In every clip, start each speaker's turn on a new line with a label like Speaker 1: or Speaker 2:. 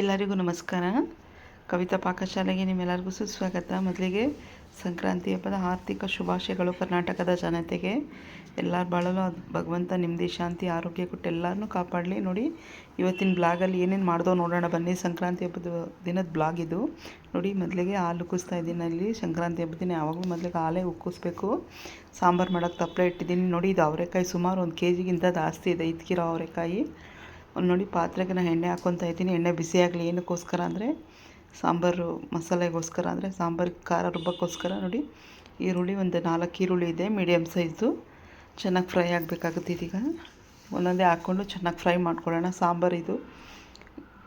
Speaker 1: ಎಲ್ಲರಿಗೂ ನಮಸ್ಕಾರ. ಕವಿತಾ ಪಾಕಶಾಲೆಗೆ ನಿಮ್ಮೆಲ್ಲರಿಗೂ ಸುಸ್ವಾಗತ. ಮೊದಲಿಗೆ ಸಂಕ್ರಾಂತಿ ಹಬ್ಬದ ಆರ್ಥಿಕ ಶುಭಾಶಯಗಳು ಕರ್ನಾಟಕದ ಜನತೆಗೆ. ಎಲ್ಲರ ಬಾಳಲು ಭಗವಂತ ನೆಮ್ಮದಿ, ಶಾಂತಿ, ಆರೋಗ್ಯ ಕೊಟ್ಟು ಎಲ್ಲರನ್ನೂ ಕಾಪಾಡಲಿ. ನೋಡಿ, ಇವತ್ತಿನ ಬ್ಲಾಗಲ್ಲಿ ಏನೇನು ಮಾಡ್ದೋ ನೋಡೋಣ ಬನ್ನಿ. ಸಂಕ್ರಾಂತಿ ಹಬ್ಬದ ದಿನದ ಬ್ಲಾಗ್ ಇದು. ನೋಡಿ, ಮೊದಲಿಗೆ ಹಾಲು ಉಕ್ಕಿಸ್ತಾ ಇದ್ದೀನಿ. ಅಲ್ಲಿ ಸಂಕ್ರಾಂತಿ ಹಬ್ಬದ ದಿನ ಯಾವಾಗಲೂ ಮೊದಲಿಗೆ ಹಾಲೇ ಉಕ್ಕಿಸ್ಬೇಕು. ಸಾಂಬಾರು ಮಾಡೋಕ್ಕೆ ತಪ್ಪಲೆ ಇಟ್ಟಿದ್ದೀನಿ. ನೋಡಿ, ಇದು ಅವರೆಕಾಯಿ ಸುಮಾರು 1 kg ಜಾಸ್ತಿ ಇದೆ. ಇದ್ಕಿರೋ ಅವರೆಕಾಯಿ ನೋಡಿ. ಪಾತ್ರೆಗೆ ನಾನು ಎಣ್ಣೆ ಹಾಕ್ಕೊತಾ ಇದ್ದೀನಿ. ಎಣ್ಣೆ ಬಿಸಿಯಾಗಲಿ. ಏನಕ್ಕೋಸ್ಕರ ಅಂದರೆ ಸಾಂಬಾರು ಮಸಾಲೆಗೋಸ್ಕರ, ಅಂದರೆ ಸಾಂಬಾರಿಗೆ ಖಾರ ರುಬ್ಬಕ್ಕೋಸ್ಕರ. ನೋಡಿ, ಈರುಳ್ಳಿ ಒಂದು 4 ಈರುಳ್ಳಿ ಇದೆ, ಮೀಡಿಯಮ್ ಸೈಜು. ಚೆನ್ನಾಗಿ ಫ್ರೈ ಆಗಬೇಕಾಗುತ್ತೆ. ಇದೀಗ ಒಂದೊಂದೇ ಹಾಕ್ಕೊಂಡು ಚೆನ್ನಾಗಿ ಫ್ರೈ ಮಾಡ್ಕೊಳ್ಳೋಣ. ಸಾಂಬಾರು ಇದು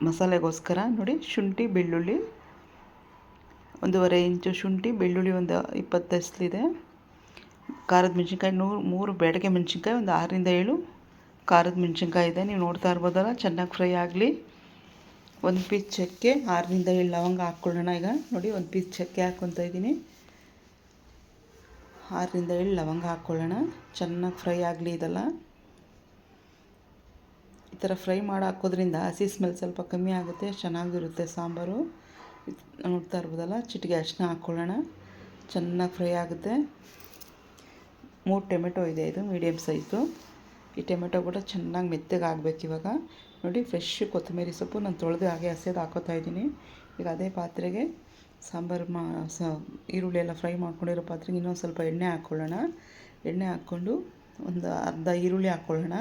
Speaker 1: ಮಸಾಲೆಗೋಸ್ಕರ. ನೋಡಿ, ಶುಂಠಿ ಬೆಳ್ಳುಳ್ಳಿ 1.5 ಇಂಚು ಶುಂಠಿ, ಬೆಳ್ಳುಳ್ಳಿ ಒಂದು 20 ಎಸಲಿದೆ. ಖಾರದ ಮೆಣಸಿನ್ಕಾಯಿ 3 ಬ್ಯಾಡಗೆ ಮೆಣಸಿನ್ಕಾಯಿ, ಒಂದು 6ರಿಂದ 7 ಖಾರದ ಮೆಣಸಿನ್ಕಾಯಿ ಇದೆ. ನೀವು ನೋಡ್ತಾ ಇರ್ಬೋದಲ್ಲ. ಚೆನ್ನಾಗಿ ಫ್ರೈ ಆಗಲಿ. 1 ಪೀಸ್ ಚಕ್ಕೆ, 6ರಿಂದ 7 ಲವಂಗ ಹಾಕ್ಕೊಳ್ಳೋಣ. ಈಗ ನೋಡಿ, 1 ಪೀಸ್ ಚಕ್ಕೆ ಹಾಕ್ಕೊತಾ ಇದ್ದೀನಿ. 6ರಿಂದ 7 ಲವಂಗ ಹಾಕ್ಕೊಳ್ಳೋಣ. ಚೆನ್ನಾಗಿ ಫ್ರೈ ಆಗಲಿ. ಇದೆಲ್ಲ ಈ ಥರ ಫ್ರೈ ಮಾಡಿ ಹಾಕೋದ್ರಿಂದ ಹಸಿ ಸ್ಮೆಲ್ ಸ್ವಲ್ಪ ಕಮ್ಮಿ ಆಗುತ್ತೆ, ಚೆನ್ನಾಗಿರುತ್ತೆ ಸಾಂಬಾರು. ನೋಡ್ತಾ ಇರ್ಬೋದಲ್ಲ. ಚಿಟಿಕೆ ಅರಿಶಿನ ಹಾಕ್ಕೊಳ್ಳೋಣ. ಚೆನ್ನಾಗಿ ಫ್ರೈ ಆಗುತ್ತೆ. 3 ಟೊಮೆಟೊ ಇದೆ, ಇದು ಮೀಡಿಯಮ್ ಸೈಜು. ಈ ಟೊಮೆಟೊ ಕೂಡ ಚೆನ್ನಾಗಿ ಮೆತ್ತಗೆ ಆಗಬೇಕು. ಇವಾಗ ನೋಡಿ, ಫ್ರೆಶ್ ಕೊತ್ತಂಬರಿ ಸೊಪ್ಪು ನಾನು ತೊಳೆದು ಹಾಗೆ ಹಸಿದು ಹಾಕೋತಾ ಇದ್ದೀನಿ. ಈಗ ಅದೇ ಪಾತ್ರೆಗೆ ಸಾಂಬಾರು ಈರುಳ್ಳಿ ಎಲ್ಲ ಫ್ರೈ ಮಾಡ್ಕೊಂಡಿರೋ ಪಾತ್ರೆಗೆ ಇನ್ನೊಂದು ಸ್ವಲ್ಪ ಎಣ್ಣೆ ಹಾಕ್ಕೊಳ್ಳೋಣ. ಎಣ್ಣೆ ಹಾಕ್ಕೊಂಡು ಒಂದು ಅರ್ಧ ಈರುಳ್ಳಿ ಹಾಕ್ಕೊಳ್ಳೋಣ.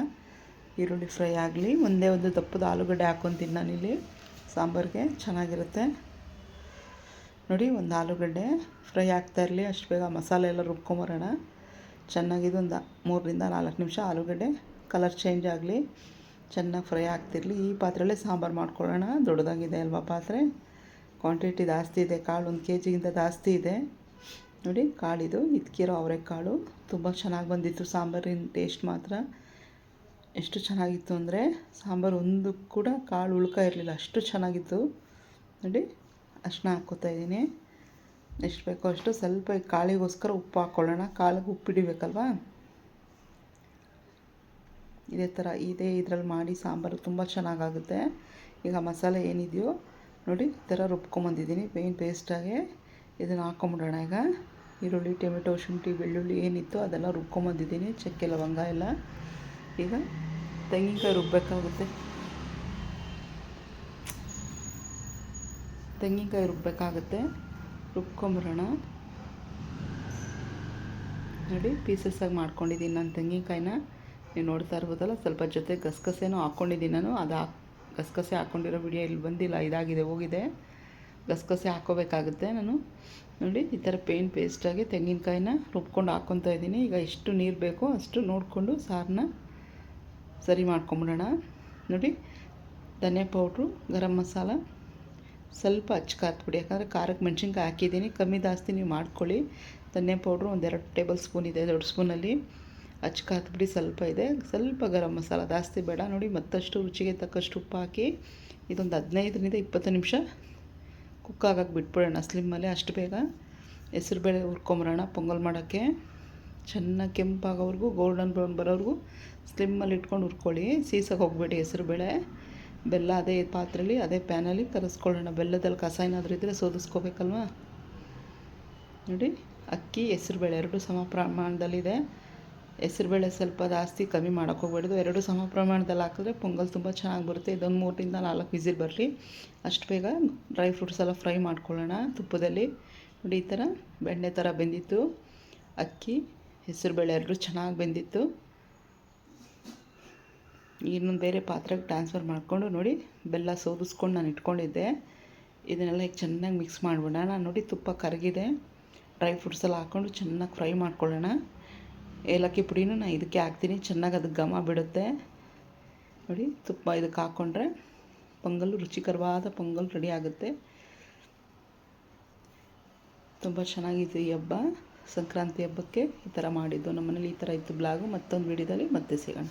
Speaker 1: ಈರುಳ್ಳಿ ಫ್ರೈ ಆಗಲಿ. ಒಂದೇ ಒಂದು ದಪ್ಪದ ಆಲೂಗಡ್ಡೆ ಹಾಕ್ಕೊತೀನಿ ನಾನಿಲ್ಲಿ. ಸಾಂಬಾರಿಗೆ ಚೆನ್ನಾಗಿರುತ್ತೆ. ನೋಡಿ, ಒಂದು ಆಲೂಗಡ್ಡೆ ಫ್ರೈ ಆಗ್ತಾ ಇರಲಿ. ಅಷ್ಟು ಬೇಗ ಮಸಾಲೆ ಎಲ್ಲ ರುಬ್ಕೊಂಬರೋಣ. ಚೆನ್ನಾಗಿದ್ದು ಒಂದು 3ರಿಂದ 4 ನಿಮಿಷ ಆಲೂಗಡ್ಡೆ ಕಲರ್ ಚೇಂಜ್ ಆಗಲಿ. ಚೆನ್ನಾಗಿ ಫ್ರೈ ಆಗ್ತಿರಲಿ. ಈ ಪಾತ್ರೆಯಲ್ಲೇ ಸಾಂಬಾರು ಮಾಡ್ಕೊಳ್ಳೋಣ. ದೊಡ್ಡದಾಗಿದೆ ಅಲ್ವಾ ಪಾತ್ರೆ, ಕ್ವಾಂಟಿಟಿ ಜಾಸ್ತಿ ಇದೆ. ಕಾಳು 1 kg ಜಾಸ್ತಿ ಇದೆ. ನೋಡಿ, ಕಾಳಿದು ಇದ್ಕಿರೋ ಅವರೆಕಾಳು ತುಂಬ ಚೆನ್ನಾಗಿ ಬಂದಿತ್ತು. ಸಾಂಬಾರಿನ ಟೇಸ್ಟ್ ಮಾತ್ರ ಎಷ್ಟು ಚೆನ್ನಾಗಿತ್ತು ಅಂದರೆ, ಸಾಂಬಾರು ಒಂದು ಕೂಡ ಕಾಳು ಉಳ್ಕ ಇರಲಿಲ್ಲ, ಅಷ್ಟು ಚೆನ್ನಾಗಿತ್ತು. ನೋಡಿ, ಅಷ್ಟನ್ನ ಹಾಕ್ಕೋತಾ ಇದ್ದೀನಿ. ಎಷ್ಟು ಬೇಕೋ ಅಷ್ಟು. ಸ್ವಲ್ಪ ಕಾಳಿಗೋಸ್ಕರ ಉಪ್ಪು ಹಾಕ್ಕೊಳ್ಳೋಣ. ಕಾಳಿಗೆ ಉಪ್ಪು ಹಿಡಿಬೇಕಲ್ವಾ. ಇದೇ ಇದರಲ್ಲಿ ಮಾಡಿ ಸಾಂಬಾರು ತುಂಬ ಚೆನ್ನಾಗಾಗುತ್ತೆ. ಈಗ ಮಸಾಲೆ ಏನಿದೆಯೋ ನೋಡಿ, ಈ ಥರ ರುಬ್ಕೊಂಬಂದಿದ್ದೀನಿ ಪೇಸ್ಟಾಗೆ. ಇದನ್ನು ಹಾಕ್ಕೊಂಬಿಡೋಣ. ಈಗ ಈರುಳ್ಳಿ, ಟೊಮೆಟೊ, ಶುಂಠಿ, ಬೆಳ್ಳುಳ್ಳಿ ಏನಿತ್ತು ಅದೆಲ್ಲ ರುಬ್ಕೊಂಬಂದಿದ್ದೀನಿ. ಚಕ್ಕೆ ಲವಂಗ ಎಲ್ಲ. ಈಗ ತೆಂಗಿನಕಾಯಿ ರುಬ್ಬಬೇಕಾಗುತ್ತೆ. ರುಬ್ಕೊಂಬಿಡೋಣ. ನೋಡಿ, ಪೀಸಸ್ಸಾಗಿ ಮಾಡ್ಕೊಂಡಿದ್ದೀನಿ ನಾನು ತೆಂಗಿನಕಾಯಿನ. ನೀವು ನೋಡ್ತಾ ಇರ್ಬೋದಲ್ಲ. ಸ್ವಲ್ಪ ಜೊತೆ ಗಸಗಸೆನೂ ಹಾಕ್ಕೊಂಡಿದ್ದೀನಿ ನಾನು. ಗಸಗಸೆ ಹಾಕ್ಕೊಂಡಿರೋ ವಿಡಿಯೋ ಇಲ್ಲಿ ಬಂದಿಲ್ಲ, ಇದಾಗಿದೆ, ಹೋಗಿದೆ. ಗಸಗಸೆ ಹಾಕ್ಕೋಬೇಕಾಗುತ್ತೆ ನಾನು. ನೋಡಿ, ಈ ಥರ ಪೇಸ್ಟಾಗಿ ತೆಂಗಿನಕಾಯಿನ ರುಬ್ಕೊಂಡು ಹಾಕ್ಕೊತಾ ಇದ್ದೀನಿ. ಈಗ ಎಷ್ಟು ನೀರು ಬೇಕೋ ಅಷ್ಟು ನೋಡಿಕೊಂಡು ಸಾರನ್ನ ಸರಿ ಮಾಡ್ಕೊಂಬಿಡೋಣ. ನೋಡಿ, ಧನಿಯಾ ಪೌಡ್ರು, ಗರಂ ಮಸಾಲ, ಸ್ವಲ್ಪ ಖಾರದ ಪುಡಿ. ಯಾಕಂದರೆ ಖಾರಕ್ಕೆ ಮೆಣಸಿನ್ಕಾಯಿ ಹಾಕಿದ್ದೀನಿ. ಕಮ್ಮಿ ಜಾಸ್ತಿ ನೀವು ಮಾಡ್ಕೊಳ್ಳಿ. ಧನಿಯಾ ಪೌಡ್ರು 1-2 ಟೇಬಲ್ ಸ್ಪೂನ್ ಇದೆ, ದೊಡ್ಡ ಸ್ಪೂನಲ್ಲಿ. ಖಾರದ ಪುಡಿ ಸ್ವಲ್ಪ ಇದೆ. ಸ್ವಲ್ಪ ಗರಂ ಮಸಾಲ, ಜಾಸ್ತಿ ಬೇಡ. ನೋಡಿ, ಮತ್ತಷ್ಟು ರುಚಿಗೆ ತಕ್ಕಷ್ಟು ಉಪ್ಪು ಹಾಕಿ ಇದೊಂದು 15ರಿಂದ 20 ನಿಮಿಷ ಕುಕ್ ಆಗಕ್ಕೆ ಬಿಟ್ಬಿಡೋಣ ಸ್ಲಿಮ್ಮಲ್ಲಿ. ಅಷ್ಟು ಬೇಗ ಹೆಸರುಬೇಳೆ ಹುರ್ಕೊಂಬರೋಣ ಪೊಂಗಲ್ ಮಾಡೋಕ್ಕೆ. ಚೆನ್ನಾಗಿ ಕೆಂಪಾಗೋವರೆಗೂ, ಗೋಲ್ಡನ್ ಬ್ರೌನ್ ಬರೋವರೆಗೂ ಸ್ಲಿಮ್ಮಲ್ಲಿ ಇಟ್ಕೊಂಡು ಹುರ್ಕೊಳ್ಳಿ. ಸೀಸಕ್ಕೆ ಹೋಗಬೇಡಿ ಹೆಸರುಬೇಳೆ. ಬೆಲ್ಲ ಅದೇ ಪಾತ್ರೆಯಲ್ಲಿ, ಅದೇ ಪ್ಯಾನಲ್ಲಿ ಕರಸ್ಕೊಳ್ಳೋಣ. ಬೆಲ್ಲದಲ್ಲಿ ಕಸ ಏನಾದರೂ ಇದ್ದರೆ ಸೋದಿಸ್ಕೋಬೇಕಲ್ವ. ನೋಡಿ, ಅಕ್ಕಿ, ಹೆಸರುಬೇಳೆ 2 ಸಮ ಪ್ರಮಾಣದಲ್ಲಿದೆ. ಹೆಸರುಬೇಳೆ ಸ್ವಲ್ಪ ಜಾಸ್ತಿ ಕಮ್ಮಿ ಮಾಡೋಕ್ಕೆ ಹೋಗ್ಬೇಡ್ದು. 2 ಸಮ ಪ್ರಮಾಣದಲ್ಲಿ ಹಾಕಿದ್ರೆ ಪೊಂಗಲ್ ತುಂಬ ಚೆನ್ನಾಗಿ ಬರುತ್ತೆ. ಇದೊಂದು 3ರಿಂದ 4 ವಿಸಿಲ್ ಬರಲಿ. ಅಷ್ಟು ಬೇಗ ಡ್ರೈ ಫ್ರೂಟ್ಸ್ ಎಲ್ಲ ಫ್ರೈ ಮಾಡ್ಕೊಳ್ಳೋಣ ತುಪ್ಪದಲ್ಲಿ. ನೋಡಿ, ಈ ಥರ ಬೆಣ್ಣೆ ಥರ ಬೆಂದಿತ್ತು. ಅಕ್ಕಿ, ಹೆಸರುಬೇಳೆ 2 ಚೆನ್ನಾಗಿ ಬೆಂದಿತ್ತು. ಇನ್ನೊಂದು ಬೇರೆ ಪಾತ್ರೆಗೆ ಟ್ರಾನ್ಸ್ಫರ್ ಮಾಡಿಕೊಂಡು, ನೋಡಿ, ಬೆಲ್ಲ ಸೋದಿಸ್ಕೊಂಡು ನಾನು ಇಟ್ಕೊಂಡಿದ್ದೆ. ಇದನ್ನೆಲ್ಲ ಈಗ ಚೆನ್ನಾಗಿ ಮಿಕ್ಸ್ ಮಾಡಿಬಿಡೋಣ. ನೋಡಿ, ತುಪ್ಪ ಕರಗಿದೆ. ಡ್ರೈ ಫ್ರೂಟ್ಸ್ ಎಲ್ಲ ಹಾಕ್ಕೊಂಡು ಚೆನ್ನಾಗಿ ಫ್ರೈ ಮಾಡ್ಕೊಳ್ಳೋಣ. ಏಲಕ್ಕಿ ಪುಡಿನೂ ನಾನು ಇದಕ್ಕೆ ಹಾಕ್ತೀನಿ, ಚೆನ್ನಾಗಿ ಅದಕ್ಕೆ ಘಮ ಬಿಡುತ್ತೆ. ನೋಡಿ, ತುಪ್ಪ ಇದಕ್ಕೆ ಹಾಕ್ಕೊಂಡ್ರೆ ಪೊಂಗಲ್ಲು, ರುಚಿಕರವಾದ ಪೊಂಗಲ್ ರೆಡಿ ಆಗುತ್ತೆ. ತುಂಬ ಚೆನ್ನಾಗಿತ್ತು ಈ ಹಬ್ಬ. ಸಂಕ್ರಾಂತಿ ಹಬ್ಬಕ್ಕೆ ಈ ಥರ ಮಾಡಿದ್ದು. ನಮ್ಮ ಮನೇಲಿ ಈ ಥರ ಇತ್ತು ಬ್ಲಾಗು. ಮತ್ತೊಂದು ವಿಡಿಯೋದಲ್ಲಿ ಮತ್ತೆ ಸಿಗೋಣ.